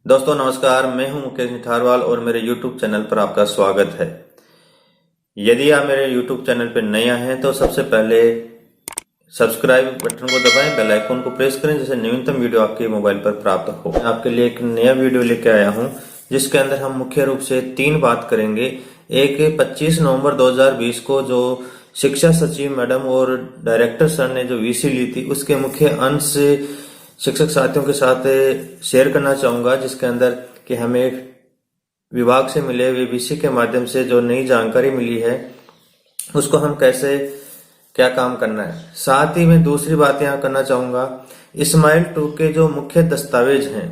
दोस्तों नमस्कार, मैं हूं मुकेश निठारवाल और मेरे YouTube चैनल पर आपका स्वागत है। यदि आप मेरे YouTube चैनल पर नए आए हैं तो सबसे पहले सब्सक्राइब बटन को दबाएं, बेल आइकन को प्रेस करें जिससे नवीनतम वीडियो आपके मोबाइल पर प्राप्त हो। मैं आपके लिए एक नया वीडियो लेकर आया हूं जिसके अंदर हम मुख्य रूप से 3 बात करेंगे। एक 25 नवंबर 2020 को जो शिक्षा सचिव मैडम और डायरेक्टर सर ने जो वीसी ली थी उसके मुख्य अंश शिक्षक साथियों के साथ शेयर करना चाहूंगा, जिसके अंदर कि हमें विभाग से मिले हुए वीसी के माध्यम से जो नई जानकारी मिली है उसको हम कैसे क्या काम करना है। साथ ही मैं दूसरी बात यहाँ करना चाहूंगा, स्माइल 2 के जो मुख्य दस्तावेज हैं,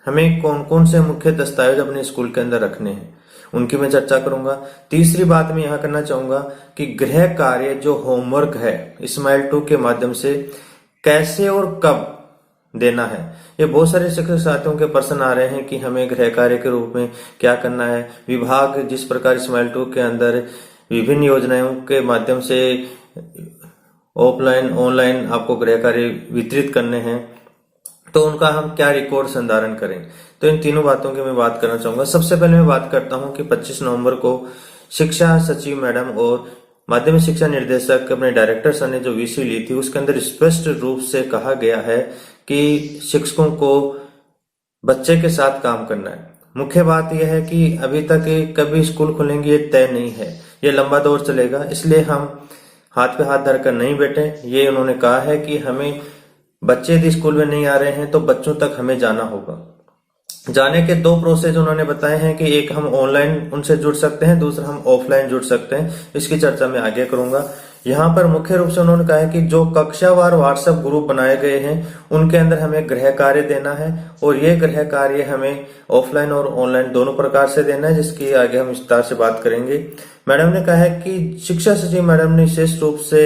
हमें कौन कौन से मुख्य दस्तावेज अपने स्कूल के अंदर रखने हैं उनकी मैं चर्चा करूंगा। तीसरी बात मैं यहाँ करना चाहूंगा कि गृह कार्य जो होमवर्क है स्माइल 2 के माध्यम से कैसे और कब देना है। ये बहुत सारे शिक्षक साथियों के प्रश्न आ रहे हैं कि हमें गृह कार्य के रूप में क्या करना है। विभाग जिस प्रकार स्माइल 2 के अंदर विभिन्न योजनाओं के माध्यम से ऑफलाइन ऑनलाइन आपको गृह कार्य वितरित करने हैं, तो उनका हम क्या रिकॉर्ड संधारण करें। तो इन तीनों बातों की मैं बात करना चाहूंगा। सबसे पहले मैं बात करता हूं कि 25 नवंबर को शिक्षा सचिव मैडम और माध्यमिक शिक्षा निर्देशक अपने डायरेक्टर सर ने जो वीसी ली थी उसके अंदर स्पष्ट रूप से कहा गया है कि शिक्षकों को बच्चे के साथ काम करना है। मुख्य बात यह है कि अभी तक कभी स्कूल खुलेंगे ये तय नहीं है, ये लंबा दौर चलेगा, इसलिए हम हाथ पे हाथ धरकर नहीं बैठे। ये उन्होंने कहा है कि हमें बच्चे यदि स्कूल में नहीं आ रहे हैं तो बच्चों तक हमें जाना होगा। जाने के 2 प्रोसेस उन्होंने बताए हैं कि एक हम ऑनलाइन उनसे जुड़ सकते हैं, दूसरा हम ऑफलाइन जुड़ सकते हैं। इसकी चर्चा मैं आगे करूंगा। यहाँ पर मुख्य रूप से उन्होंने कहा है कि जो कक्षावार व्हाट्सएप ग्रुप बनाए गए हैं उनके अंदर हमें गृह कार्य देना है और ये गृह कार्य हमें ऑफलाइन और ऑनलाइन दोनों प्रकार से देना है, जिसकी आगे हम विस्तार से बात करेंगे। मैडम ने कहा है कि शिक्षा सचिव मैडम ने विशेष रूप से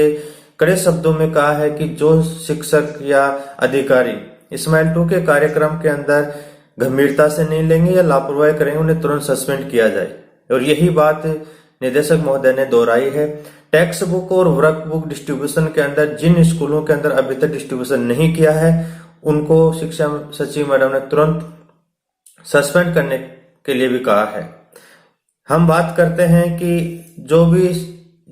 कड़े शब्दों में कहा है कि जो शिक्षक या अधिकारी स्माइल 2 के कार्यक्रम के अंदर गंभीरता से नहीं लेंगे या लापरवाही करेंगे उन्हें तुरंत सस्पेंड किया जाए। और यही बात निदेशक महोदय ने दोहराई है। टेक्स्ट बुक और वर्क बुक डिस्ट्रीब्यूशन के अंदर जिन स्कूलों के अंदर अभी तक डिस्ट्रीब्यूशन नहीं किया है उनको शिक्षा सचिव मैडम ने तुरंत सस्पेंड करने के लिए भी कहा है। हम बात करते हैं कि जो भी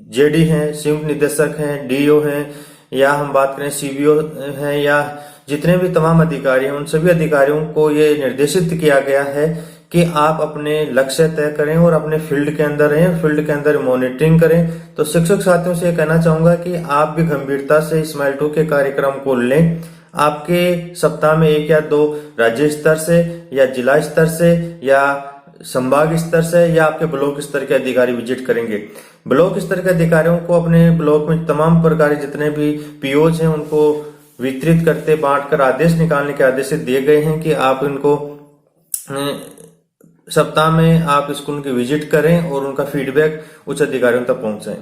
जेडी हैं, संयुक्त निदेशक हैं, डीओ हैं, या हम बात करें सीबीओ हैं, या जितने भी तमाम अधिकारी हैं, उन सभी अधिकारियों को ये निर्देशित किया गया है कि आप अपने लक्ष्य तय करें और अपने फील्ड के अंदर रहें, फील्ड के अंदर मॉनिटरिंग करें। तो शिक्षक साथियों से कहना चाहूंगा कि आप भी गंभीरता से स्माइल 2 के कार्यक्रम को लें। आपके सप्ताह में 1 या 2 राज्य स्तर से या जिला स्तर से या संभाग स्तर से या आपके ब्लॉक स्तर के अधिकारी विजिट करेंगे। ब्लॉक स्तर के अधिकारियों को अपने ब्लॉक में तमाम प्रकार जितने भी पीओज हैं उनको वितरित करते बांटकर आदेश निकालने के आदेश दिए गए हैं कि आप इनको सप्ताह में आप स्कूल की विजिट करें और उनका फीडबैक उच्च अधिकारियों तक पहुंचाएं।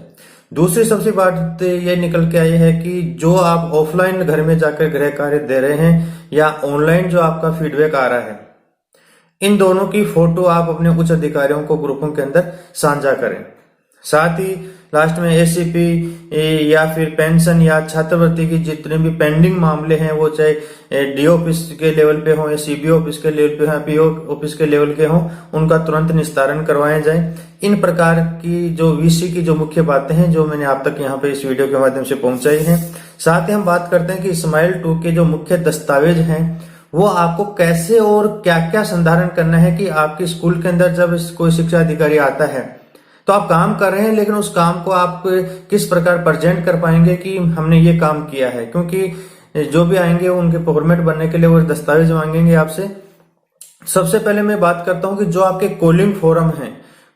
दूसरी सबसे बात ये निकल के आई है कि जो आप ऑफलाइन घर में जाकर गृह कार्य दे रहे हैं या ऑनलाइन जो आपका फीडबैक आ रहा है, इन दोनों की फोटो आप अपने उच्च अधिकारियों को ग्रुपों के अंदर साझा करें। साथ ही लास्ट में एसीपी या फिर पेंशन या छात्रवृत्ति की जितने भी पेंडिंग मामले हैं वो चाहे डी ऑफिस के लेवल पे हो या सीबीओ ऑफिस के लेवल पे हो, पीओ ऑफिस के लेवल के हो, उनका तुरंत निस्तारण करवाया जाए। इन प्रकार की जो वीसी की जो मुख्य बातें हैं जो मैंने आप तक यहाँ पे इस वीडियो के माध्यम से पहुंचाई हैं। साथ ही हम बात करते हैं कि स्माइल 2 के जो मुख्य दस्तावेज हैं वो आपको कैसे और क्या क्या संधारण करना है कि आपके स्कूल के अंदर जब कोई शिक्षा अधिकारी आता है तो आप काम कर रहे हैं, लेकिन उस काम को आप किस प्रकार प्रेजेंट कर पाएंगे कि हमने ये काम किया है। क्योंकि जो भी आएंगे उनके फॉर्मेट बनने के लिए वो दस्तावेज मांगेंगे आपसे। सबसे पहले मैं बात करता हूं कि जो आपके कॉलिंग फॉर्म है,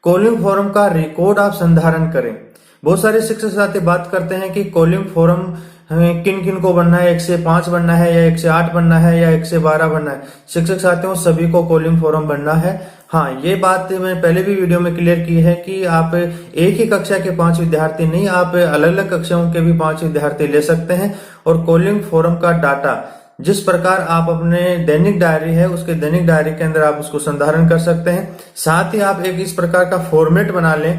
कॉलिंग फॉर्म का रिकॉर्ड आप संधारण करें। बहुत सारे शिक्षक साथी बात करते हैं कि कॉलिंग फॉर्म हमें किन किन को बनना है, 1 से 5 बनना है या 1 से 8 बनना है या 1 से 12 बनना है। शिक्षक साथियों सभी को कॉलिंग फॉर्म बनना है। हाँ, ये बात मैंने पहले भी वीडियो में क्लियर की है कि आप एक ही कक्षा के 5 विद्यार्थी नहीं, आप अलग अलग कक्षाओं के भी 5 विद्यार्थी ले सकते हैं। और कॉलिंग फॉर्म का डाटा जिस प्रकार आप अपने दैनिक डायरी है उसके दैनिक डायरी के अंदर आप उसको संधारण कर सकते हैं। साथ ही आप एक इस प्रकार का फॉर्मेट बना लें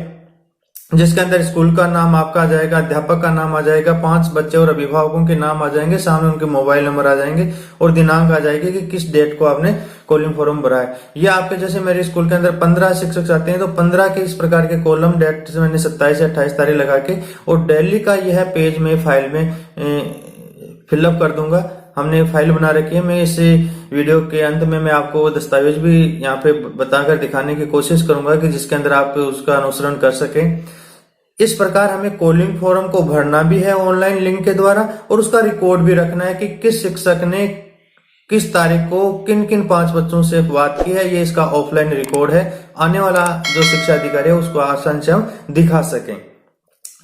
जिसके अंदर स्कूल का नाम आपका आ जाएगा, अध्यापक का नाम आ जाएगा, 5 बच्चे और अभिभावकों के नाम आ जाएंगे, सामने उनके मोबाइल नंबर आ जाएंगे और दिनांक आ जाएगी कि किस डेट को आपने कॉलिंग फॉर्म भरा है। ये आपके जैसे मेरे स्कूल के अंदर 15 शिक्षक आते हैं तो 15 के इस प्रकार के कॉलम, डेट से मैंने 27 या 28 तारीख लगा के और डेली का यह पेज में फाइल में फिलअप कर दूंगा। हमने फाइल बना रखी है। मैं इस वीडियो के अंत में मैं आपको दस्तावेज भी यहाँ पे बताकर दिखाने की कोशिश करूंगा कि जिसके अंदर आप उसका अनुसरण कर सकें। इस प्रकार हमें कॉलिंग फॉर्म को भरना भी है ऑनलाइन लिंक के द्वारा और उसका रिकॉर्ड भी रखना है कि किस शिक्षक ने किस तारीख को किन किन 5 बच्चों से बात की है। ये इसका ऑफलाइन रिकॉर्ड है। आने वाला जो शिक्षा अधिकारी है उसको आसानी से हम दिखा सकें,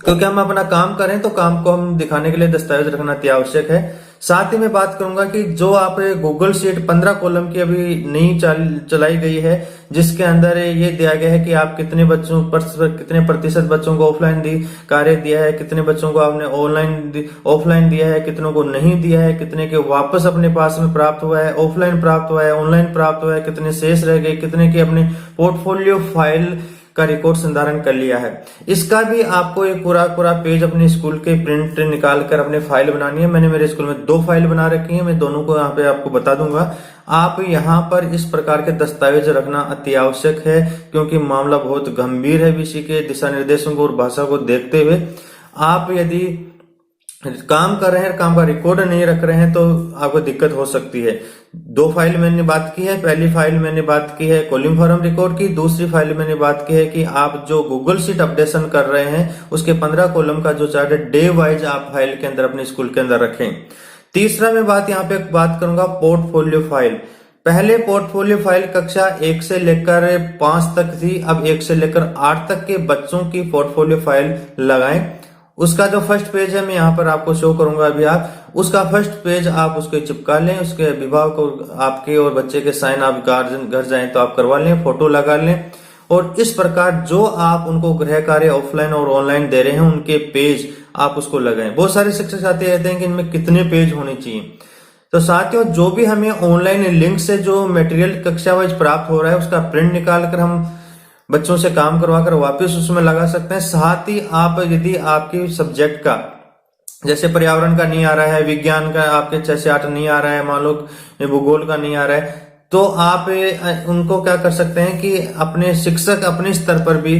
क्योंकि हम अपना काम करें तो काम को हम दिखाने के लिए दस्तावेज रखना अति आवश्यक है। साथ ही मैं बात करूंगा कि जो आप गूगल शीट 15 कॉलम की अभी नई चलाई गई है, जिसके अंदर ये दिया गया है कि आप कितने बच्चों पर कितने प्रतिशत बच्चों को ऑफलाइन कार्य दिया है, कितने बच्चों को आपने ऑफलाइन दिया है, कितनों को नहीं दिया है, कितने के वापस अपने पास में प्राप्त हुआ है, ऑफलाइन प्राप्त हुआ है, ऑनलाइन प्राप्त हुआ है, कितने शेष रह गए, कितने के अपने पोर्टफोलियो फाइल का रिकॉर्ड संधारण कर लिया है। इसका भी आपको एक पूरा पेज अपने स्कूल के प्रिंट निकाल कर अपने फाइल बनानी है। मैंने मेरे स्कूल में 2 फाइल बना रखी है, मैं दोनों को यहाँ पे आपको बता दूंगा। आप यहाँ पर इस प्रकार के दस्तावेज रखना अति आवश्यक है, क्योंकि मामला बहुत गंभीर है। विषय के दिशा निर्देशों को और भाषा को देखते हुए आप यदि काम कर रहे हैं, काम का रिकॉर्ड नहीं रख रहे हैं तो आपको दिक्कत हो सकती है। 2 फाइल मैंने बात की है। पहली फाइल मैंने बात की है कॉलिंग फॉर्म रिकॉर्ड की। दूसरी फाइल मैंने बात की है कि आप जो गूगल शीट अपडेशन कर रहे हैं उसके 15 कॉलम का जो चार्ट है डे वाइज आप फाइल के अंदर अपने स्कूल के अंदर रखें। तीसरा मैं यहाँ पे बात करूंगा पोर्टफोलियो फाइल। पहले पोर्टफोलियो फाइल कक्षा 1 से लेकर 5 तक थी, अब 1 से लेकर 8 तक के बच्चों की पोर्टफोलियो फाइल लगाएं। उसका जो फर्स्ट पेज है मैं यहाँ पर आपको शो करूंगा अभी। आप उसका फर्स्ट पेज आप उसके चिपका लें, उसके अभिभावक आपके और बच्चे के साइन आप गार्जियन घर जाएं तो आप करवा लें, फोटो लगा लें। और इस प्रकार जो आप उनको गृह कार्य ऑफलाइन और ऑनलाइन दे रहे हैं उनके पेज आप उसको लगाएं। बहुत सारे शिक्षक साथी कहते हैं कि इनमें कितने पेज होने चाहिए। तो साथियों, जो भी हमें ऑनलाइन लिंक से जो मटेरियल कक्षा वाइज प्राप्त हो रहा है उसका प्रिंट निकाल कर हम बच्चों से काम करवाकर वापस उसमें लगा सकते हैं। साथ ही आप यदि आपकी सब्जेक्ट का जैसे पर्यावरण का नहीं आ रहा है, विज्ञान का आपके 6 से 8 नहीं आ रहा है, मान लो भूगोल का नहीं आ रहा है, तो आप उनको क्या कर सकते हैं कि अपने शिक्षक अपने स्तर पर भी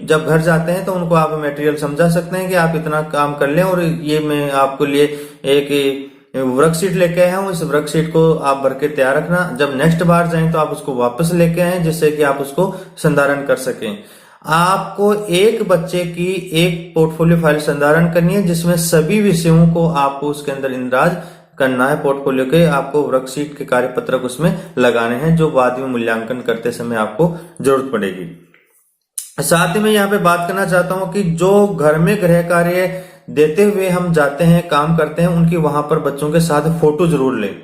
जब घर जाते हैं तो उनको आप मटेरियल समझा सकते हैं कि आप इतना काम कर लें और ये मैं आपको लिए एक वर्कशीट लेके आया हूं, इस वर्कशीट को आप भर के तैयार रखना। जब नेक्स्ट बार जाएं तो आप उसको वापस लेके आए जिससे कि आप उसको संधारण कर सकें। आपको एक बच्चे की एक पोर्टफोलियो फाइल संधारण करनी है जिसमें सभी विषयों को आपको उसके अंदर इंदराज करना है। पोर्टफोलियो के आपको वर्कशीट के कार्यपत्रक उसमें लगाने हैं जो बाद में मूल्यांकन करते समय आपको जरूरत पड़ेगी। साथ ही मैं यहाँ पे बात करना चाहता हूँ कि जो घर में गृह कार्य देते हुए हम जाते हैं, काम करते हैं, उनकी वहां पर बच्चों के साथ फोटो जरूर लें।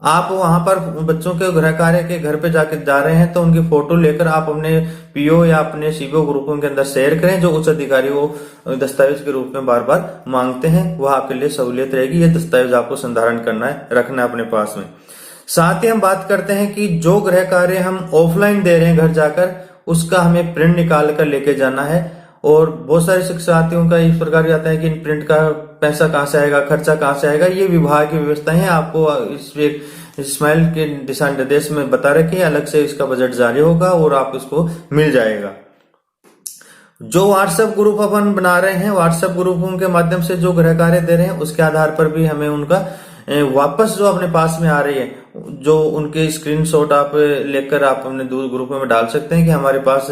आप वहां पर बच्चों के गृह कार्य के घर पे जाके जा रहे हैं तो उनकी फोटो लेकर आप अपने पीओ या अपने सीबीओ ग्रुपों के अंदर शेयर करें। जो उच्च अधिकारी वो दस्तावेज के रूप में बार बार मांगते हैं वह आपके लिए सहूलियत रहेगी। ये दस्तावेज आपको संधारण करना है, रखना है अपने पास में। साथ ही हम बात करते हैं कि जो गृह कार्य हम ऑफलाइन दे रहे हैं घर जाकर, उसका हमें प्रिंट निकाल कर लेके जाना है। और बहुत सारे शिक्षार्थियों का इस प्रकार जाता है कि इन प्रिंट का पैसा कहाँ से आएगा, खर्चा कहाँ से आएगा। ये विभाग की व्यवस्था है, आपको इस स्माइल के दिशा निर्देश में बता रखे, अलग से इसका बजट जारी होगा और आप इसको मिल जाएगा। जो व्हाट्सएप ग्रुप अपन बना रहे हैं, व्हाट्सएप ग्रुपों के माध्यम से जो गृह कार्य दे रहे हैं उसके आधार पर भी हमें उनका वापस जो अपने पास में आ रही है, जो उनके स्क्रीनशॉट आप लेकर आप अपने ग्रुप में डाल सकते हैं कि हमारे पास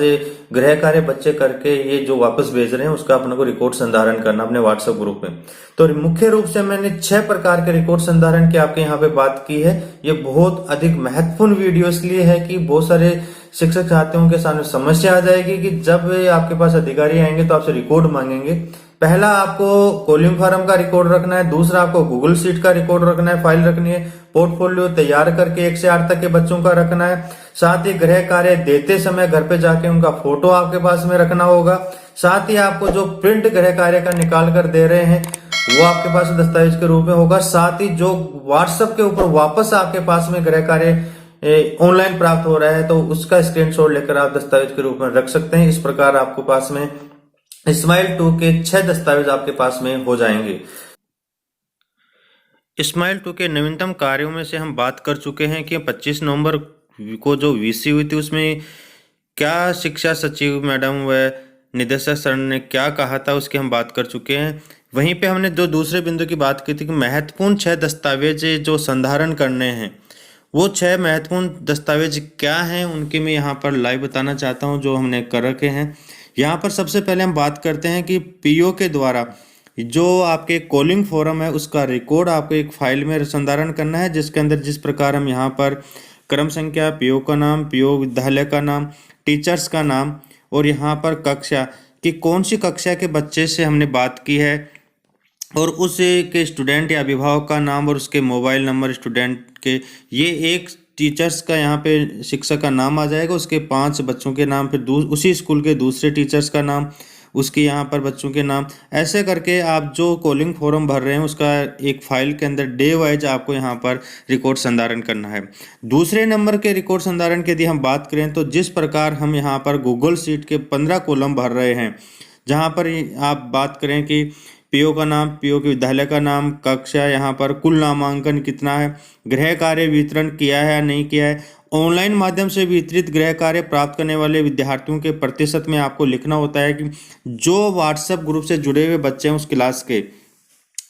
गृह कार्य बच्चे करके ये जो वापस भेज रहे हैं उसका अपने को रिकॉर्ड संधारण करना अपने व्हाट्सएप ग्रुप में। तो मुख्य रूप से मैंने 6 प्रकार के रिकॉर्ड संधारण की आपके यहाँ पे बात की है। ये बहुत अधिक महत्वपूर्ण वीडियो इसलिए है कि बहुत सारे शिक्षक छात्रों के सामने समस्या आ जाएगी कि जब आपके पास अधिकारी आएंगे तो आपसे रिकॉर्ड मांगेंगे। पहला आपको कॉलिंग फॉर्म का रिकॉर्ड रखना है, दूसरा आपको गूगल शीट का रिकॉर्ड रखना है, फाइल रखनी है, पोर्टफोलियो तैयार करके 1 से 8 तक के बच्चों का रखना है। साथ ही गृह कार्य देते समय घर पे जाके उनका फोटो आपके पास में रखना होगा। साथ ही आपको जो प्रिंट गृह कार्य का निकाल कर दे रहे हैं वो आपके पास दस्तावेज के रूप में होगा। साथ ही जो व्हाट्सएप के ऊपर वापस आपके पास में गृह कार्य ऑनलाइन प्राप्त हो रहा है तो उसका स्क्रीनशॉट लेकर आप दस्तावेज के रूप में रख सकते हैं। इस प्रकार आपको पास में स्माइल 2 के 6 दस्तावेज आपके पास में हो जाएंगे। स्माइल 2 के नवीनतम कार्यों में से हम बात कर चुके हैं कि 25 नवंबर को जो वीसी हुई थी उसमें क्या शिक्षा सचिव मैडम व निदेशक सर ने क्या कहा था उसकी हम बात कर चुके हैं। वहीं पे हमने जो दूसरे बिंदु की बात की थी कि महत्वपूर्ण 6 दस्तावेज जो संधारण करने हैं, वो 6 महत्वपूर्ण दस्तावेज क्या हैं उनके मैं यहाँ पर लाइव बताना चाहता हूँ जो हमने कर रखे हैं। यहाँ पर सबसे पहले हम बात करते हैं कि पीओ के द्वारा जो आपके कॉलिंग फोरम है उसका रिकॉर्ड आपको एक फाइल में संधारण करना है, जिसके अंदर जिस प्रकार हम यहाँ पर क्रम संख्या, पीओ का नाम, पीओ विद्यालय का नाम, टीचर्स का नाम और यहाँ पर कक्षा कि कौन सी कक्षा के बच्चे से हमने बात की है और उस के स्टूडेंट या अभिभावक का नाम और उसके मोबाइल नंबर स्टूडेंट के, ये एक टीचर्स का यहाँ पे शिक्षक का नाम आ जाएगा, उसके 5 बच्चों के नाम, फिर उसी स्कूल के दूसरे टीचर्स का नाम, उसके यहाँ पर बच्चों के नाम, ऐसे करके आप जो कॉलिंग फॉर्म भर रहे हैं उसका एक फाइल के अंदर डे वाइज आपको यहाँ पर रिकॉर्ड संधारण करना है। दूसरे नंबर के रिकॉर्ड संधारण की यदि हम बात करें तो जिस प्रकार हम यहाँ पर गूगल शीट के 15 कॉलम भर रहे हैं, जहाँ पर आप बात करें कि पीओ का नाम, पीओ के विद्यालय का नाम, कक्षा, यहाँ पर कुल नामांकन कितना है, गृह कार्य वितरण किया है या नहीं किया है, ऑनलाइन माध्यम से वितरित गृह कार्य प्राप्त करने वाले विद्यार्थियों के प्रतिशत में आपको लिखना होता है कि जो व्हाट्सएप ग्रुप से जुड़े हुए बच्चे हैं उस क्लास के,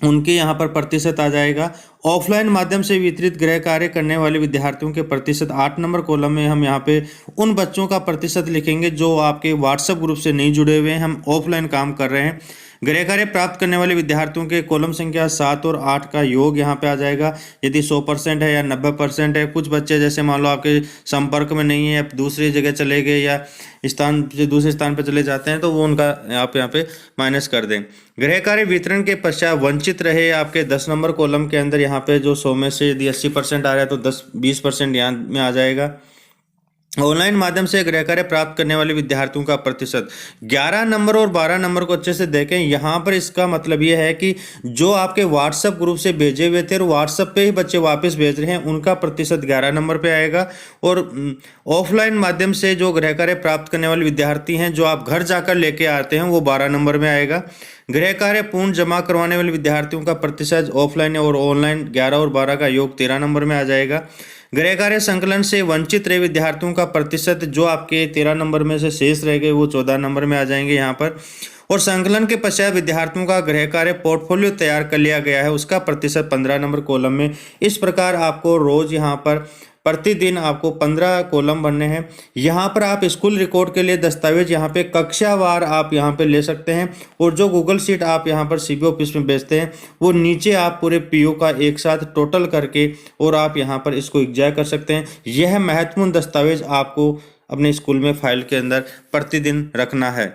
उनके यहाँ पर प्रतिशत आ जाएगा। ऑफलाइन माध्यम से वितरित गृह कार्य करने वाले विद्यार्थियों के प्रतिशत 8 नंबर कॉलम में हम यहाँ पे उन बच्चों का प्रतिशत लिखेंगे जो आपके व्हाट्सएप ग्रुप से नहीं जुड़े हुए हैं, हम ऑफलाइन काम कर रहे हैं। गृह कार्य प्राप्त करने वाले विद्यार्थियों के कॉलम संख्या 7 और 8 का योग यहाँ पे आ जाएगा, यदि 100% है या 90% है। कुछ बच्चे जैसे मान लो आपके संपर्क में नहीं है, दूसरी जगह चले गए या स्थान से दूसरे स्थान पर चले जाते हैं तो वो उनका आप यहाँ पे माइनस कर दें। गृह कार्य वितरण के पश्चात वंचित रहे आपके 10 नंबर कॉलम के अंदर यहाँ पे जो 100 में से यदि 80% आ रहा है तो 10-20% यहाँ में आ जाएगा। ऑनलाइन माध्यम से गृह कार्य प्राप्त करने वाले विद्यार्थियों का प्रतिशत 11 नंबर और 12 नंबर को अच्छे से देखें। यहाँ पर इसका मतलब ये है कि जो आपके व्हाट्सएप ग्रुप से भेजे हुए थे और व्हाट्सएप पे ही बच्चे वापस भेज रहे हैं उनका प्रतिशत 11 नंबर पे आएगा। और ऑफलाइन माध्यम से जो गृह कार्य प्राप्त करने वाले विद्यार्थी हैं जो आप घर जाकर लेके आते हैं वो 12 नंबर में आएगा। गृह कार्य पूर्ण जमा करवाने वाले विद्यार्थियों का प्रतिशत ऑफलाइन और ऑनलाइन 11 और 12 का योग 13 नंबर में आ जाएगा। गृह कार्य संकलन से वंचित रहे विद्यार्थियों का प्रतिशत जो आपके 13 नंबर में से शेष रह गए वो 14 नंबर में आ जाएंगे यहाँ पर। और संकलन के पश्चात विद्यार्थियों का गृह कार्य पोर्टफोलियो तैयार कर लिया गया है उसका प्रतिशत 15 नंबर कॉलम में। इस प्रकार आपको रोज यहाँ पर प्रतिदिन आपको 15 कॉलम भरने हैं। यहाँ पर आप स्कूल रिकॉर्ड के लिए दस्तावेज यहाँ पे कक्षावार आप यहाँ पे ले सकते हैं और जो गूगल शीट आप यहाँ पर सीबीओ ऑफिस में भेजते हैं वो नीचे आप पूरे पीओ का एक साथ टोटल करके और आप यहाँ पर इसको एग्जाय कर सकते हैं। यह महत्वपूर्ण दस्तावेज आपको अपने स्कूल में फाइल के अंदर प्रतिदिन रखना है।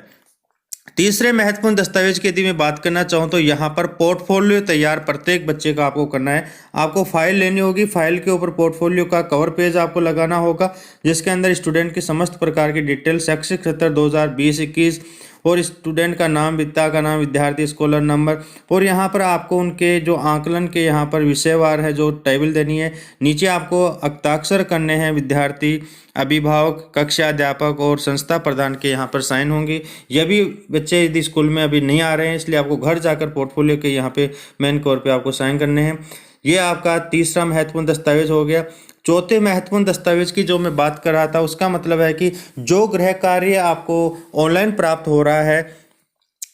तीसरे महत्वपूर्ण दस्तावेज की यदि मैं बात करना चाहूँ तो यहाँ पर पोर्टफोलियो तैयार प्रत्येक बच्चे का आपको करना है। आपको फाइल लेनी होगी, फाइल के ऊपर पोर्टफोलियो का कवर पेज आपको लगाना होगा जिसके अंदर स्टूडेंट की समस्त प्रकार की डिटेल, शैक्षिक सत्र 2020-21 और स्टूडेंट का नाम, पिता का नाम, विद्यार्थी स्कॉलर नंबर और यहाँ पर आपको उनके जो आकलन के यहाँ पर विषयवार है जो टेबल देनी है। नीचे आपको हस्ताक्षर करने हैं विद्यार्थी, अभिभावक, कक्षा अध्यापक और संस्था प्रधान के यहाँ पर साइन होंगे। यह भी बच्चे यदि स्कूल में अभी नहीं आ रहे हैं इसलिए आपको घर जाकर पोर्टफोलियो के यहाँ पे मेन कवर पे आपको साइन करने हैं। ये आपका तीसरा महत्वपूर्ण दस्तावेज हो गया। चौथे महत्वपूर्ण दस्तावेज की जो मैं बात कर रहा था उसका मतलब है कि जो गृह कार्य आपको ऑनलाइन प्राप्त हो रहा है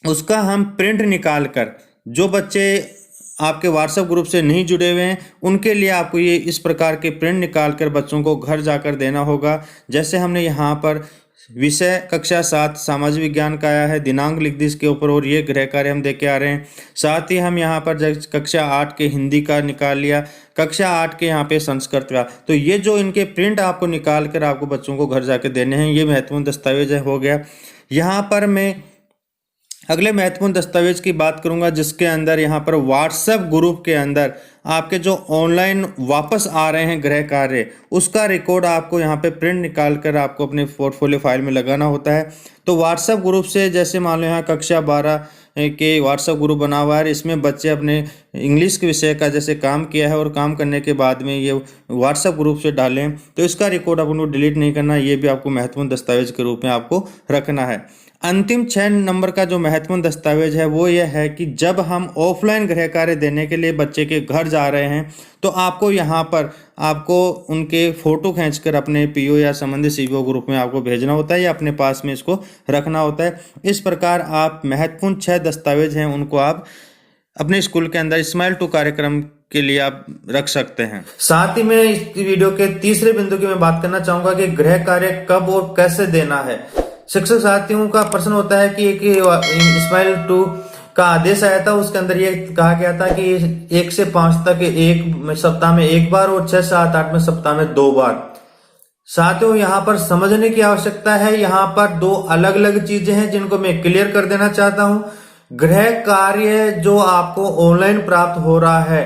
उसका हम प्रिंट निकाल कर, जो बच्चे आपके व्हाट्सएप ग्रुप से नहीं जुड़े हुए हैं उनके लिए आपको ये इस प्रकार के प्रिंट निकाल कर बच्चों को घर जाकर देना होगा। जैसे हमने यहाँ पर विषय कक्षा 7 सामाजिक विज्ञान का आया है, दिनांक लिख दी इसके ऊपर और ये गृह कार्य हम दे के आ रहे हैं। साथ ही हम यहाँ पर कक्षा 8 के हिंदी का निकाल लिया, कक्षा 8 के यहाँ पे संस्कृत का। तो ये जो इनके प्रिंट आपको निकाल कर आपको बच्चों को घर जाके देने हैं, ये महत्वपूर्ण दस्तावेज हो गया। यहाँ पर मैं अगले महत्वपूर्ण दस्तावेज की बात करूंगा जिसके अंदर यहाँ पर व्हाट्सएप ग्रुप के अंदर आपके जो ऑनलाइन वापस आ रहे हैं गृह कार्य उसका रिकॉर्ड आपको यहाँ पे प्रिंट निकाल कर आपको अपने पोर्टफोलियो फाइल में लगाना होता है। तो व्हाट्सएप ग्रुप से जैसे मान लो यहाँ कक्षा 12 के व्हाट्सएप ग्रुप बना हुआ है। इसमें बच्चे अपने इंग्लिश के विषय का जैसे काम किया है और काम करने के बाद में ये व्हाट्सएप ग्रुप से डालें तो इसका रिकॉर्ड अपन को डिलीट नहीं करना, ये भी आपको महत्वपूर्ण दस्तावेज के रूप में आपको रखना है। अंतिम 6 नंबर का जो महत्वपूर्ण दस्तावेज है वो ये है कि जब हम ऑफलाइन गृह कार्य देने के लिए बच्चे के घर जा रहे हैं तो आपको यहाँ पर आपको उनके फोटो खींचकर अपने पीओ या संबंधित सीबीओ ग्रुप में आपको भेजना होता है या अपने पास में इसको रखना होता है। इस प्रकार आप महत्वपूर्ण 6 दस्तावेज हैं उनको आप अपने स्कूल के अंदर स्माइल टू कार्यक्रम के लिए आप रख सकते हैं। साथ ही मैं इस वीडियो के तीसरे बिंदु की मैं बात करना चाहूंगा कि गृह कार्य कब और कैसे देना है। शिक्षक साथियों का प्रश्न होता है कि एक स्माइल टू का आदेश आया था, उसके अंदर ये कहा गया था कि 1 से 5 तक एक सप्ताह में 1 बार और 6, 7, 8 में सप्ताह में 2 बार। साथियों यहाँ पर समझने की आवश्यकता है, यहाँ पर 2 अलग अलग चीजें हैं जिनको मैं क्लियर कर देना चाहता हूं। गृह कार्य जो आपको ऑनलाइन प्राप्त हो रहा है,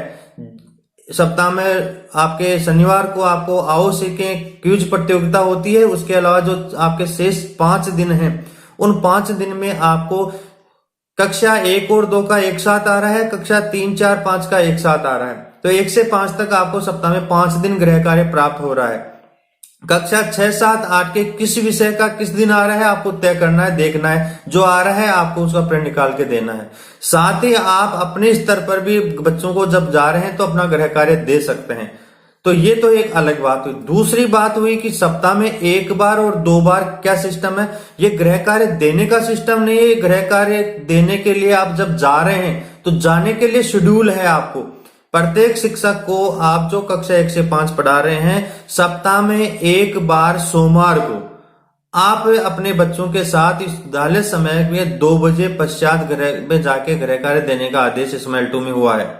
सप्ताह में आपके शनिवार को आपको आओ सीखें क्विज प्रतियोगिता होती है, उसके अलावा जो आपके शेष 5 दिन हैं उन 5 दिन में आपको कक्षा 1 और 2 का एक साथ आ रहा है, कक्षा 3, 4, 5 का एक साथ आ रहा है। तो 1 से 5 तक आपको सप्ताह में 5 दिन गृह कार्य प्राप्त हो रहा है। कक्षा 6, 7, 8 के किस विषय का किस दिन आ रहा है आपको तय करना है, देखना है, जो आ रहा है आपको उसका प्रिंट निकाल के देना है। साथ ही आप अपने स्तर पर भी बच्चों को जब जा रहे हैं तो अपना गृह कार्य दे सकते हैं। तो ये तो एक अलग बात हुई। दूसरी बात हुई कि सप्ताह में 1 बार और 2 बार क्या सिस्टम है। ये गृह कार्य देने का सिस्टम नहीं है। गृह कार्य देने के लिए आप जब जा रहे हैं तो जाने के लिए शेड्यूल है आपको। प्रत्येक शिक्षक को आप जो कक्षा 1 से 5 पढ़ा रहे हैं, सप्ताह में 1 बार सोमवार को आप अपने बच्चों के साथ इस निर्धारित समय में 2 बजे पश्चात गृह में जाके गृह कार्य देने का आदेश स्माइल 2 में हुआ है।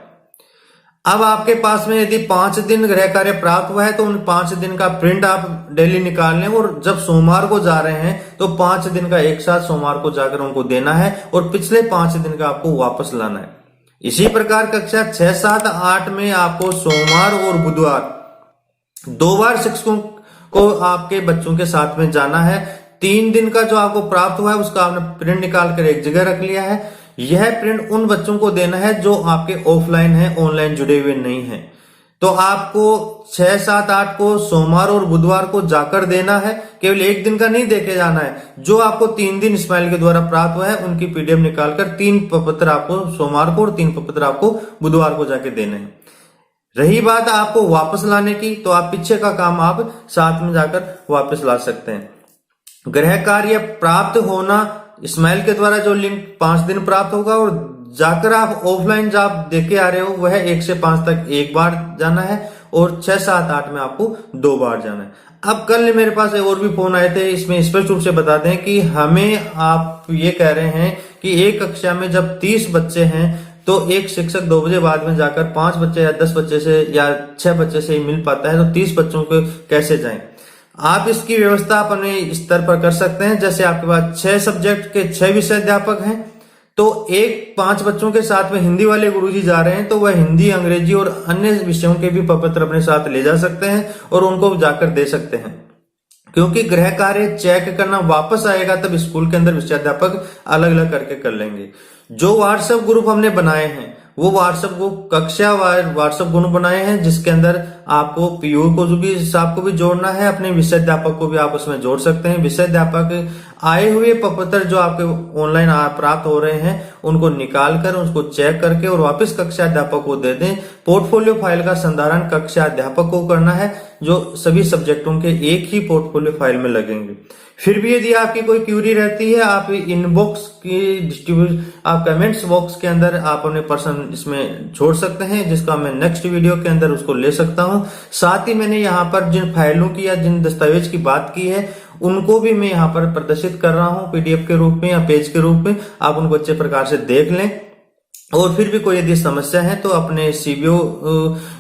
अब आपके पास में यदि 5 दिन गृह कार्य प्राप्त हुआ है तो उन 5 दिन का प्रिंट आप डेली निकाल लें और जब सोमवार को जा रहे हैं तो 5 दिन का एक साथ सोमवार को जाकर उनको देना है और पिछले 5 दिन का आपको वापस लाना है। इसी प्रकार कक्षा 6, 7, 8 में आपको सोमवार और बुधवार 2 बार शिक्षकों को आपके बच्चों के साथ में जाना है। 3 दिन का जो आपको प्राप्त हुआ है उसका आपने प्रिंट निकाल कर एक जगह रख लिया है। यह प्रिंट उन बच्चों को देना है जो आपके ऑफलाइन है, ऑनलाइन जुड़े हुए नहीं है। तो आपको 6, 7, 8 को सोमवार और बुधवार को जाकर देना है, केवल 1 दिन का नहीं देके जाना है। जो आपको 3 दिन स्माइल के द्वारा प्राप्त हुआ है उनकी पीडीएफ निकालकर 3 प्रपत्र आपको सोमवार को और 3 प्रपत्र आपको बुधवार को जाके देने हैं। रही बात आपको वापस लाने की, तो आप पीछे का काम आप साथ में जाकर वापस ला सकते हैं। गृह कार्य प्राप्त होना स्माइल के द्वारा जो लिंक 5 दिन प्राप्त होगा और जाकर आप ऑफलाइन जब आप देके आ रहे हो वह 1 से 5 तक 1 बार जाना है और 6, 7, 8 में आपको 2 बार जाना है। अब कल मेरे पास और भी फोन आए थे, इसमें स्पष्ट रूप से बता दें कि हमें आप ये कह रहे हैं कि एक कक्षा में जब 30 बच्चे हैं तो एक शिक्षक 2 बजे बाद में जाकर 5 बच्चे या 10 बच्चे से या 6 बच्चे से ही मिल पाता है, तो 30 बच्चों को कैसे जाएं। आप इसकी व्यवस्था अपने स्तर पर कर सकते हैं। जैसे आपके पास 6 सब्जेक्ट के 6 विषय अध्यापक हैं तो 5 बच्चों के साथ में हिंदी वाले गुरुजी जा रहे हैं तो वह हिंदी, अंग्रेजी और अन्य विषयों के भी प्रपत्र अपने साथ ले जा सकते हैं और उनको जाकर दे सकते हैं। क्योंकि गृह कार्य चेक करना वापस आएगा तब स्कूल के अंदर विषय अध्यापक अलग अलग करके कर लेंगे। जो व्हाट्सएप ग्रुप हमने बनाए हैं वो व्हाट्सएप ग्रुप कक्षा व्हाट्सएप ग्रुप बनाए हैं जिसके अंदर आपको पीओ को भी साहब को भी जोड़ना है, अपने विषय अध्यापक को भी आप उसमें जोड़ सकते हैं। विषय अध्यापक आए हुए प्रपत्र जो आपके ऑनलाइन प्राप्त हो रहे हैं उनको निकाल कर उसको चेक करके और वापस कक्षा अध्यापक को दे दें। पोर्टफोलियो फाइल का संधारण कक्षा अध्यापक को करना है जो सभी सब्जेक्टों के एक ही पोर्टफोलियो फाइल में लगेंगे। फिर भी यदि आपकी कोई क्यूरी रहती है आप इनबॉक्स की आप कमेंट्स बॉक्स के अंदर आप अपने पर्सन इसमें छोड़ सकते हैं, जिसका मैं नेक्स्ट वीडियो के अंदर उसको ले सकता हूं। साथ ही मैंने यहाँ पर जिन फाइलों की या जिन दस्तावेज की बात की है उनको भी मैं यहाँ पर प्रदर्शित कर रहा हूँ पीडीएफ के रूप में या पेज के रूप में। आप उनको अच्छे प्रकार से देख लें और फिर भी कोई यदि समस्या है तो अपने सीबीओ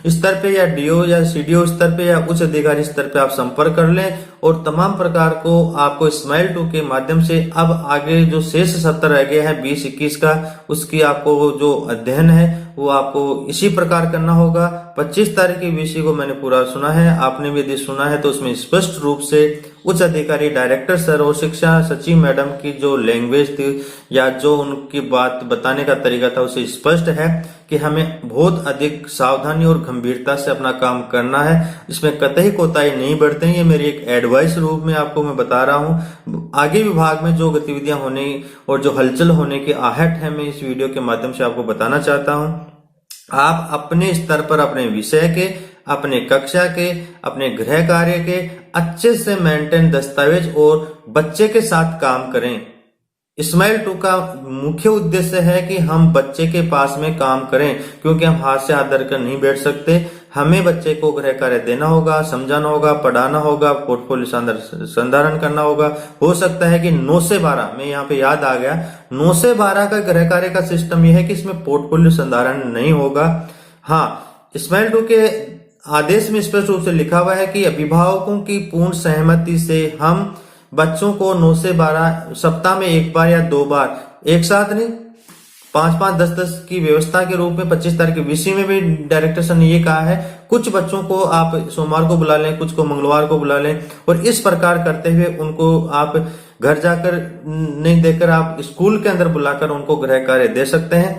स्तर पे या डीओ या सीडीओ स्तर पे या उच्च अधिकारी स्तर पे आप संपर्क कर लें और तमाम प्रकार को आपको स्माइल 2 के माध्यम से अब आगे जो शेष सत्र रह गया है 20-21 का, उसकी आपको जो अध्ययन है वो आपको इसी प्रकार करना होगा। 25 तारीख की विषय को मैंने पूरा सुना है, आपने भी यदि सुना है तो उसमें स्पष्ट रूप से उच्च अधिकारी डायरेक्टर सर और शिक्षा सचिव मैडम की जो लैंग्वेज थी या जो उनकी बात बताने का तरीका था उसे स्पष्ट है कि हमें बहुत अधिक सावधानी और गंभीरता से अपना काम करना है, इसमें कतई कोताही नहीं बरतें। ये मेरी एक एडवाइस रूप में आपको मैं बता रहा हूँ। आगे विभाग में जो गतिविधियां होने और जो हलचल होने की आहट है, मैं इस वीडियो के माध्यम से आपको बताना चाहता हूँ। आप अपने स्तर पर अपने विषय के, अपने कक्षा के, अपने गृह कार्य के अच्छे से मेंटेन दस्तावेज और बच्चे के साथ काम करें। स्माइल 2 का मुख्य उद्देश्य है कि हम बच्चे के पास में काम करें, क्योंकि हम हाथ से हाथ धरकर नहीं बैठ सकते। हमें बच्चे को गृह कार्य देना होगा, समझाना होगा, पढ़ाना होगा, पोर्टफोलियो संधारण करना होगा। हो सकता है कि 9 से 12, मैं यहाँ पे याद आ गया, 9 से 12 का गृह कार्य का सिस्टम यह है कि इसमें पोर्टफोलियो संधारण नहीं होगा। हाँ, स्माइल 2 के आदेश में स्पष्ट रूप से लिखा हुआ है कि अभिभावकों की पूर्ण सहमति से हम बच्चों को 9 से 12 सप्ताह में एक बार या 2 बार, एक साथ नहीं, 5-5, 10-10 की व्यवस्था के रूप में 25 तारीख के विषय में भी डायरेक्टर सर ने ये कहा है, कुछ बच्चों को आप सोमवार को बुला लें, कुछ को मंगलवार को बुला लें, और इस प्रकार करते हुए उनको आप घर जाकर नहीं देकर आप स्कूल के अंदर बुलाकर उनको गृह कार्य दे सकते हैं।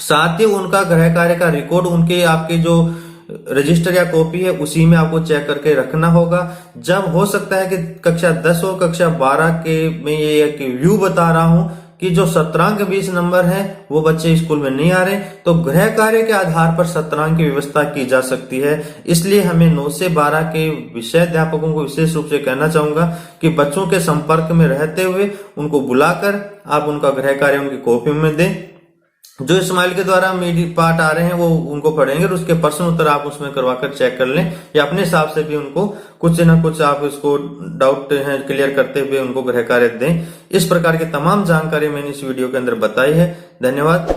साथ ही उनका गृह कार्य का रिकॉर्ड उनके आपके जो रजिस्टर या कॉपी है उसी में आपको चेक करके रखना होगा। जब हो सकता है कि कक्षा 10 और कक्षा 12 के मैं ये एक व्यू बता रहा हूं कि जो सत्रांक 20 नंबर है वो बच्चे स्कूल में नहीं आ रहे, तो गृह कार्य के आधार पर सत्रांक की व्यवस्था की जा सकती है। इसलिए हमें 9 से 12 के विषय अध्यापकों को विशेष रूप से कहना चाहूंगा कि बच्चों के संपर्क में रहते हुए उनको बुलाकर आप उनका गृह कार्य उनकी कॉपी में दें। जो स्माइल के द्वारा मेरी पार्ट आ रहे हैं वो उनको पढ़ेंगे और उसके प्रश्न उत्तर आप उसमें करवाकर चेक कर लें, या अपने हिसाब से भी उनको कुछ न कुछ आप इसको डाउट है क्लियर करते हुए उनको गृह कार्य दें। इस प्रकार की तमाम जानकारी मैंने इस वीडियो के अंदर बताई है। धन्यवाद।